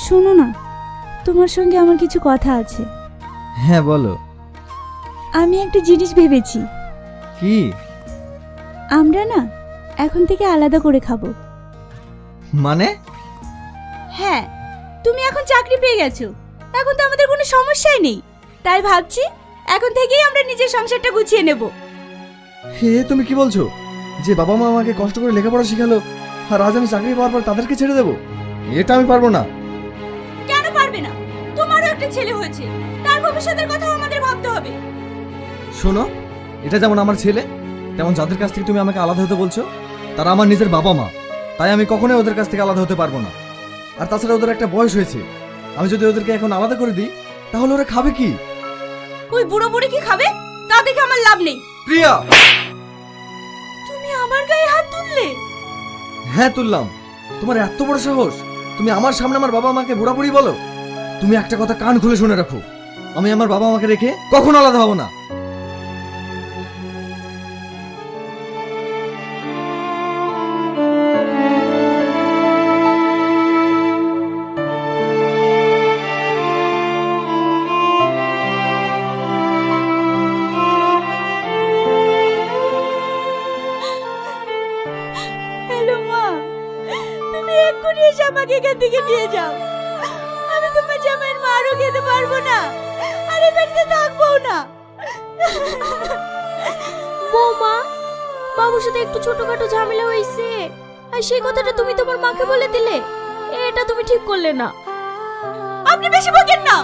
শোনো না, তোমার সঙ্গে আমার কিছু কথা আছে। হ্যাঁ বলো। আমি একটা জিনিস ভেবেছি। কি? আমরা না এখন থেকে আলাদা করে খাবো। মানে? হ্যাঁ, তুমি এখন চাকরি পেয়ে গেছো, এখন তো আমাদের কোনো সমস্যাই নেই। তাই ভাবছি এখন থেকেই আমরা নিজের সংসারটা গুছিয়ে নেব। হে, তুমি কি বলছো? যে বাবা মা আমাকে কষ্ট করে লেখাপড়া শিখালো, আর আজ আমি চাকরি পাওয়ার পর তাদেরকে ছেড়ে দেবো? এটা আমি পারবো না। কেন পারবে না? তোমারও একটা ছেলে হয়েছে, তার ভবিষ্যতের কথাও আমাদের ভাবতে হবে। শোনো, এটা যেমন আমার ছেলে, তেমন যাদের কাছ থেকে তুমি আমাকে আলাদা হতে বলছো তারা আমার নিজের বাবা মা। তাই আমি কখনোই ওদের কাছ থেকে আলাদা হতে পারবো না। আর তাছাড়া ওদের একটা বয়স হয়েছে, আমি যদি ওদেরকে এখন আলাদা করে দিই তাহলে ওরা খাবে কি? ওই বুড়ো বুড়ি কি খাবে তা দেখে আমার লাভ নেই। প্রিয়া! তুমি আমার গায়ে হাত তুললে? হ্যাঁ তুললাম। তোমার এত বড় সাহস, তুমি আমার সামনে আমার বাবা মাকে বুড়া বুড়ি বলো? তুমি একটা কথা কান খুলে শুনে রাখো, আমি আমার বাবা মাকে রেখে কখনো আলাদা হব না। হ্যালো মা, তুমি এক্ষুনি এসে আমাকে এখান থেকে নিয়ে যাও। আমি তোমার জামাইয়ের মারও খেতে পারবো না, আর এই বাড়িতে থাকবো না। বৌমা, বাবুর সাথে একটু ছোটখাটো ঝামেলা হয়েছে, আর সেই কথাটা তুমি তোমার মাকে বলে দিলে। এটা তুমি ঠিক করলে না। আপনি বেশি বকেন না,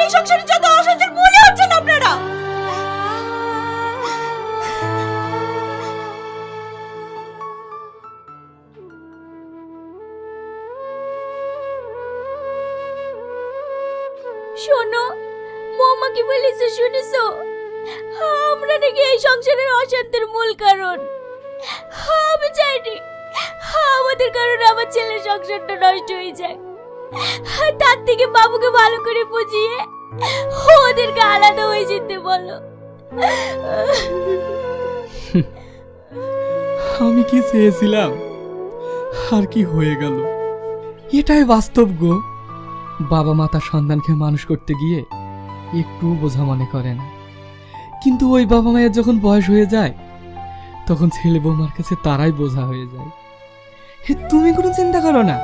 এই সংসারে যত অশান্তির মূলে হচ্ছেন আপনারা। শোনো, বৌমা কি বলেছে শুনেছো? আমরা নাকি এই সংসারের অশান্তির মূল কারণ। আমি চাইনি আমাদের কারণে আমার ছেলের সংসারটা নষ্ট হয়ে যায়। তার থেকে বাবুকে ভালো করে বুঝিয়ে ওদেরকে আলাদা হয়ে যেতে বলো। আমি কি চেয়েছিলাম আর কি হয়ে গেল, এটাই বাস্তব গো। বাবা মা তার সন্তানকে মানুষ করতে গিয়ে একটু বোঝা মনে করে না, কিন্তু ওই বাবা মায়ের যখন বয়স হয়ে যায় তখন ছেলে বৌমার কাছে তারাই বোঝা হয়ে যায়। তুমি কোনো চিন্তা করো না,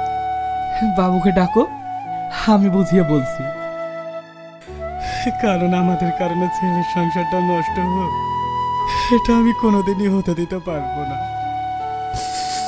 বাবুকে ডাকো, আমি বুঝিয়ে বলছি। কারণ আমাদের কারণে ছেলের সংসারটা নষ্ট হোক, এটা আমি কোনোদিনই হতে দিতে পারবো না।